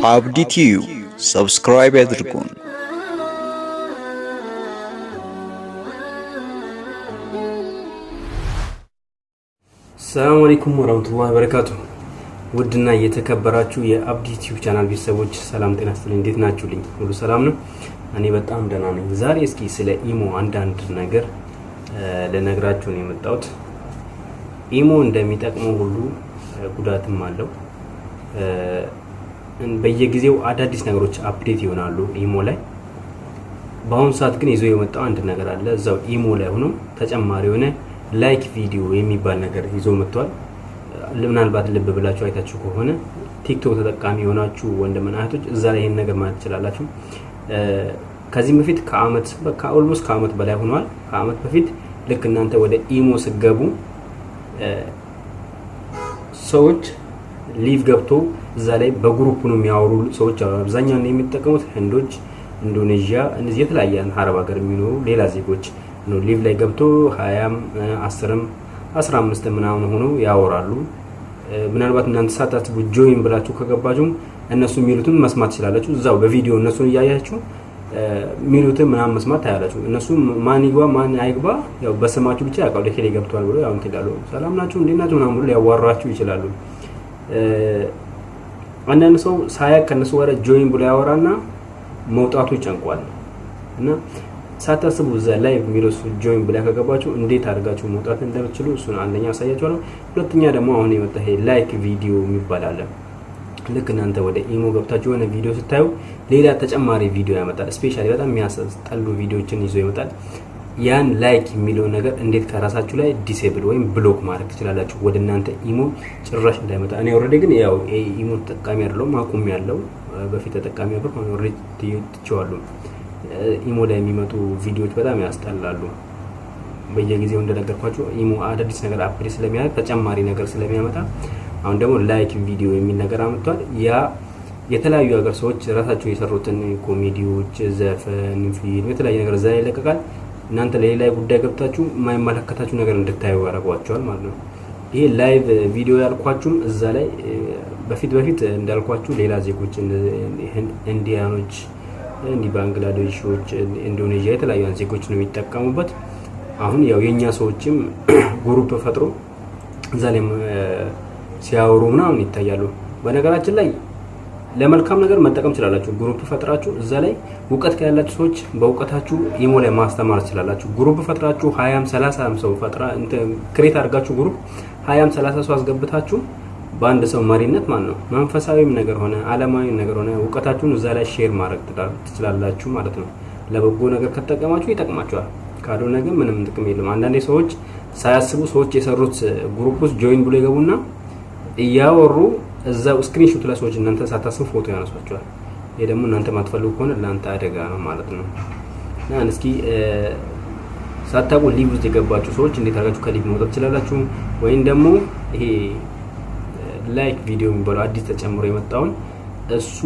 አብዲቲዩ ሰብስክራይብ ያድርጉን። ሰላም አለይኩም ወራህመቱላሂ ወበረካቱ። ውድና የተከበራችሁ የአብዲቲዩ ቻናል ቤተሰቦች ሰላም ጤና ይስጥልኝ። እንዴት ናችሁልኝ? ሁሉ ሰላም ነው? እኔ በጣም ደህና ነኝ። ዛሬ እስኪ ስለ ኢሞ አንዳንድ ነገር ለነግራችሁ ነው የመጣሁት። ኢሞ እንደሚጠቅመው ሁሉ ጉዳትም አለው። በየጊዜው አዳዲስ ነገሮች አፕዴት ይሆናሉ ኢሞ ላይ። በአሁኑ ሰዓት ግን ይዞ የመጣው አንድ ነገር አለ። እዛው ኢሞ ላይ ሆኖ ተጨማሪ የሆነ ላይክ ቪዲዮ የሚባል ነገር ይዞ መጥቷል። ምናልባት ልብ ብላችሁ አይታችሁ ከሆነ ቲክቶክ ተጠቃሚ የሆናችሁ ወንድምና እህቶች እዛ ላይ ይሄን ነገር ማለት ትችላላችሁ። ከዚህ በፊት ኦልሞስት ከአመት በላይ ሆኗል። ከአመት በፊት ልክ እናንተ ወደ ኢሞ ስገቡ ሰዎች ሊቭ ገብቶ እዛ ላይ በግሩፕ ነው የሚያወሩ ሰዎች አብዛኛው ነው የሚጠቀሙት። ህንዶች፣ ኢንዶኔዥያ፣ እነዚህ የተለያየ አረብ ሀገር የሚኖሩ ሌላ ዜጎች ነው ሊቭ ላይ ገብቶ 20 10 15 ምናምን ሆኖ ያወራሉ። ምናልባት እናንተ ሳታስቡ ጆይን ብላችሁ ከገባችሁ እነሱ የሚሉትን መስማት ትችላላችሁ። እዛው በቪዲዮ እነሱን እያያችሁ የሚሉትን ምናምን መስማት ታያላችሁ። እነሱ ማን ይግባ ማን አይግባ ያው በስማችሁ ብቻ ያውቃሉ። ለከሌ ገብቷል ብሎ ያው እንትን ይላሉ። ሰላም ናችሁ እንዴት ናችሁ ምናምን ብሎ ያዋራችሁ ይችላሉ። አንዳንድ ሰው ሳያቅ ከነሱ ጋር ጆይን ብሎ ያወራና መውጣቱ ይጨንቋል። እና ሳታስቡ እዛ ላይቭ የሚሉት ጆይን ብላ ከገባችሁ እንዴት አድርጋችሁ መውጣት እንደምትችሉ እሱን አንደኛ አሳያችኋለሁ። ሁለተኛ ደግሞ አሁን የመጣ ይሄ ላይክ ቪዲዮ የሚባል አለ። ልክ እናንተ ወደ ኢሞ ገብታችሁ የሆነ ቪዲዮ ስታዩ ሌላ ተጨማሪ ቪዲዮ ያመጣል። ስፔሻሊ በጣም የሚያስጠሉ ቪዲዮዎችን ይዞ ይመጣል። ያን ላይክ የሚለው ነገር እንዴት ከራሳችሁ ላይ ዲሴብል ወይም ብሎክ ማድረግ ትችላላችሁ ወደ እናንተ ኢሞ ጭራሽ እንዳይመጣ። እኔ ኦልሬዲ ግን ያው ኢሞ ተጠቃሚ አይደለሁም፣ አቁም ያለው በፊት ተጠቃሚ ነበር። ኦልሬዲ ትቼዋለሁ። ኢሞ ላይ የሚመጡ ቪዲዮዎች በጣም ያስጠላሉ። በየጊዜው እንደነገርኳችሁ ኢሞ አዳዲስ ነገር አፕዴት ስለሚያደርግ ተጨማሪ ነገር ስለሚያመጣ አሁን ደግሞ ላይክ ቪዲዮ የሚል ነገር አመጣል። ያ የተለያዩ ሀገር ሰዎች ራሳቸው የሰሩትን ኮሜዲዎች፣ ዘፈን፣ ፊልም የተለያየ ነገር እዛ ላይ ይለቀቃል። እናንተ ለሌላ ጉዳይ ገብታችሁ የማይመለከታችሁ ነገር እንድታዩ ያደርጓቸዋል ማለት ነው። ይሄ ላይቭ ቪዲዮ ያልኳችሁም እዛ ላይ በፊት እንዳልኳችሁ ሌላ ዜጎች ኢንዲያኖች፣ ባንግላዴሾች፣ ኢንዶኔዥያ የተለያዩ ዜጎች ነው የሚጠቀሙበት። አሁን ያው የኛ ሰዎችም ግሩፕ ፈጥሮ እዛ ላይ ሲያወሩ ምናምን ይታያሉ። በነገራችን ላይ ለመልካም ነገር መጠቀም ትችላላችሁ። ግሩፕ ፈጥራችሁ እዛ ላይ እውቀት ካላችሁ ሰዎች በእውቀታችሁ ኢሞ ላይ ማስተማር ትችላላችሁ። ግሩፕ ፈጥራችሁ 20 30 ሰው ክሬት አድርጋችሁ ግሩፕ 20 30 ሰው አስገብታችሁ በአንድ ሰው መሪነት ማለት ነው መንፈሳዊም ነገር ሆነ ዓለማዊም ነገር ሆነ እውቀታችሁን እዛ ላይ ሼር ማድረግ ትችላላችሁ ማለት ነው። ለበጎ ነገር ከተጠቀማችሁ ይጠቅማችኋል። ካልሆነ ግን ምንም ጥቅም የለም። አንዳንዴ ሰዎች ሳያስቡ ሰዎች የሰሩት ግሩፕ ውስጥ ጆይን ብሎ ይገቡና እያወሩ እዛው ስክሪንሾት ለሰዎች እናንተ ሳታስቡ ፎቶ ያነሷቸዋል። ይሄ ደግሞ እናንተ ማትፈልጉ ከሆነ ለአንተ አደጋ ነው ማለት ነው። እና እስኪ ሳታውቁ ሊቭ ውስጥ የገባችሁ ሰዎች እንዴት አድርጋችሁ ከሊቭ መውጣት ትችላላችሁ? ወይም ደግሞ ይሄ ላይክ ቪዲዮ የሚባለው አዲስ ተጨምሮ የመጣውን እሱ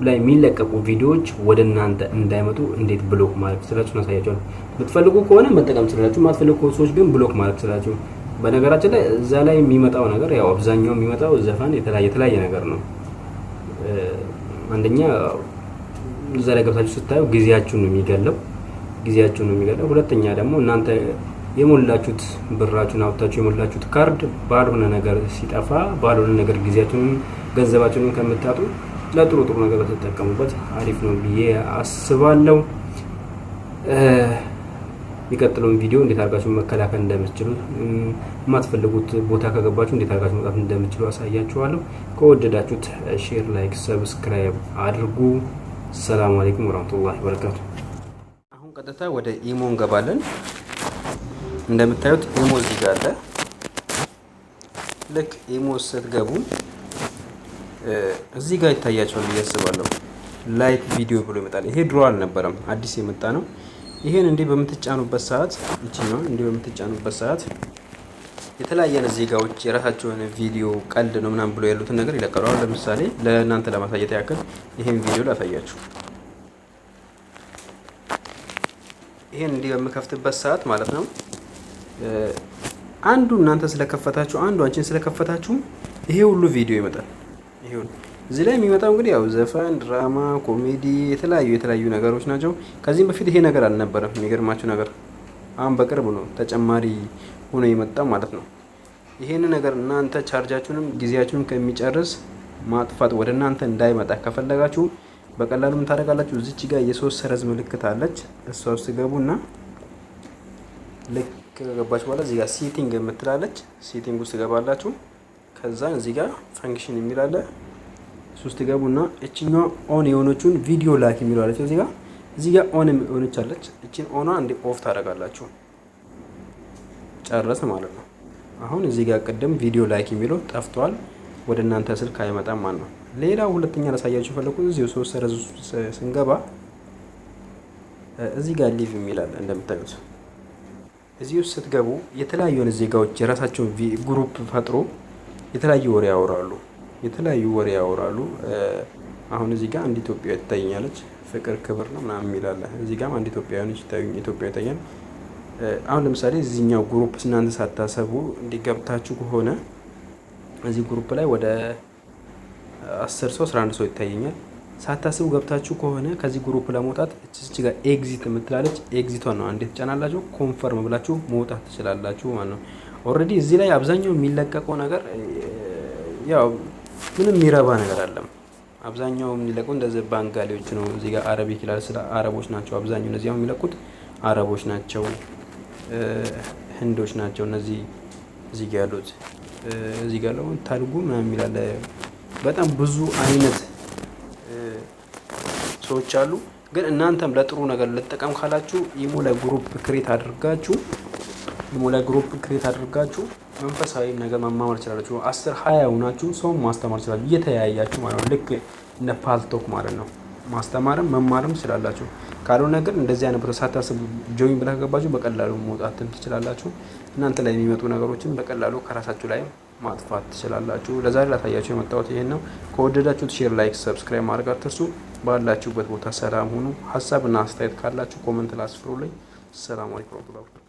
ላይ የሚለቀቁ ቪዲዮዎች ወደ እናንተ እንዳይመጡ እንዴት ብሎክ ማድረግ ትችላላችሁ እናሳያችኋለሁ። የምትፈልጉ ከሆነ መጠቀም ትችላላችሁ፣ ማትፈልጉ ሰዎች ግን ብሎክ ማድረግ ትችላላችሁ። በነገራችን ላይ እዛ ላይ የሚመጣው ነገር ያው አብዛኛው የሚመጣው ዘፈን የተለያየ ነገር ነው። አንደኛ እዛ ላይ ገብታችሁ ስታዩ ጊዜያችሁን ነው የሚገለው። ሁለተኛ ደግሞ እናንተ የሞላችሁት ብራችሁን አውጥታችሁ የሞላችሁት ካርድ ባልሆነ ነገር ሲጠፋ ባልሆነ ነገር ጊዜያችሁን ገንዘባችሁን ከምታጡ ለጥሩ ነገር ተጠቀሙበት። አሪፍ ነው ብዬ አስባለሁ። የሚቀጥለውን ቪዲዮ እንዴት አድርጋችሁ መከላከል እንደምትችሉ የማትፈልጉት ቦታ ከገባችሁ እንዴት አድርጋችሁ መውጣት እንደምትችሉ አሳያችኋለሁ። ከወደዳችሁት ሼር፣ ላይክ፣ ሰብስክራይብ አድርጉ። ሰላም አለይኩም ወራህመቱላሂ ወበረካቱ። አሁን ቀጥታ ወደ ኢሞ እንገባለን። እንደምታዩት ኢሞ እዚህ ጋር አለ። ልክ ኢሞ ስትገቡ እዚህ ጋር ይታያችኋል ብዬ አስባለሁ። ላይክ ቪዲዮ ብሎ ይመጣል። ይሄ ድሮ አልነበረም፣ አዲስ የመጣ ነው። ይሄን እንዲህ በምትጫኑበት ሰዓት የተለያየ ዜጋዎች የራሳቸውን ቪዲዮ ቀልድ ነው ምናምን ብሎ ያሉትን ነገር ይለቀሉ። አሁን ለምሳሌ ለእናንተ ለማሳየት ያክል ይሄን ቪዲዮ ላሳያችሁ። ይሄን እንዲህ በምከፍትበት ሰዓት ማለት ነው አንዱ እናንተ ስለከፈታችሁ አንዱ አንቺን ስለከፈታችሁ ይሄ ሁሉ ቪዲዮ ይመጣል። ይሄ ሁሉ እዚህ ላይ የሚመጣው እንግዲህ ያው ዘፈን፣ ድራማ፣ ኮሜዲ የተለያዩ ነገሮች ናቸው። ከዚህም በፊት ይሄ ነገር አልነበረም። የሚገርማችሁ ነገር አሁን በቅርብ ነው ተጨማሪ ሆኖ የመጣው ማለት ነው። ይሄን ነገር እናንተ ቻርጃችሁንም ጊዜያችሁንም ከሚጨርስ ማጥፋት ወደ እናንተ እንዳይመጣ ከፈለጋችሁ በቀላሉ ምን ታደርጋላችሁ? እዚች ጋር የሶስት ሰረዝ ምልክት አለች። እሷ ውስጥ ገቡና ልክ ከገባችሁ በኋላ እዚህ ጋር ሴቲንግ የምትላለች ሴቲንግ ውስጥ ገባላችሁ። ከዛ እዚህ ጋር ፈንክሽን የሚል አለ። እሱ ውስጥ ገቡና እቺኛው ኦን የሆነችውን ቪዲዮ ላይክ የሚለው አለች። እዚህ ጋር ኦን የሆነች አለች። እቺን ኦኗ እንደ ኦፍ ታደርጋላችሁ። ጨረስ ማለት ነው። አሁን እዚህ ጋር ቅድም ቪዲዮ ላይክ የሚለው ጠፍቷል። ወደ እናንተ ስልክ አይመጣም ማለት ነው። ሌላው ሁለተኛ ላሳያችሁ ፈለኩት። እዚህ ሶስት ሰረዝ ስንገባ እዚህ ጋር ሊቭ የሚል አለ እንደምታዩት። እዚህ ውስጥ ስትገቡ የተለያዩ ዜጋዎች የራሳቸውን ግሩፕ ፈጥሮ የተለያዩ ወሬ ያወራሉ። አሁን እዚህ ጋር አንድ ኢትዮጵያ ትታየኛለች። ፍቅር ክብር ነው ምናምን የሚል አለ። እዚህ ጋር አንድ ኢትዮጵያውያን ይታያል። አሁን ለምሳሌ እዚህኛው ግሩፕ እናንተ ሳታሰቡ እንዲገብታችሁ ከሆነ እዚህ ግሩፕ ላይ ወደ 10 ሰው 11 ሰው ይታየኛል። ሳታስቡ ገብታችሁ ከሆነ ከዚህ ግሩፕ ለመውጣት እቺ ጋር ኤግዚት የምትላለች ኤግዚቷን ነው አንዴ ተጫናላችሁ ኮንፈርም ብላችሁ መውጣት ትችላላችሁ ማለት ነው። ኦሬዲ እዚህ ላይ አብዛኛው የሚለቀቀው ነገር ያው ምንም የሚረባ ነገር አይደለም። አብዛኛው የሚለቀው እንደዚህ ባንጋሊዎች ነው። እዚህ ጋር አረብ ይላል ስለ አረቦች ናቸው አብዛኛው እነዚህ አሁን የሚለቁት አረቦች ናቸው፣ ህንዶች ናቸው። እነዚህ እዚህ ጋር ያሉት እዚህ ጋር ነው ታርጉ ምናምን የሚላል በጣም ብዙ አይነት ሰዎች አሉ። ግን እናንተም ለጥሩ ነገር ልጠቀም ካላችሁ ኢሞ ላይ ግሩፕ ክሬት አድርጋችሁ መንፈሳዊ ነገር ማማር ይችላልችሁ። 10 20 ሆናችሁ ሰው ማስተማር ይችላል እየተያያችሁ ማለት ነው። ልክ እንደ ፓልቶክ ማለት ነው። ማስተማርም መማርም ትችላላችሁ። ካልሆነ ግን እንደዚህ አይነት ቦታ ሳታስቡ ጆይን ብላ ከገባችሁ በቀላሉ መውጣት ትችላላችሁ። እናንተ ላይ የሚመጡ ነገሮችን በቀላሉ ከራሳችሁ ላይ ማጥፋት ትችላላችሁ። ለዛሬ ላሳያችሁ የመጣሁት ይሄን ነው። ከወደዳችሁት ሼር፣ ላይክ፣ ሰብስክራይብ ማድረግ አትርሱ። ባላችሁበት ቦታ ሰላም ሁኑ። ሀሳብና አስተያየት ካላችሁ ኮሜንት ላይ አስፍሩልኝ። ሰላም አለይኩም።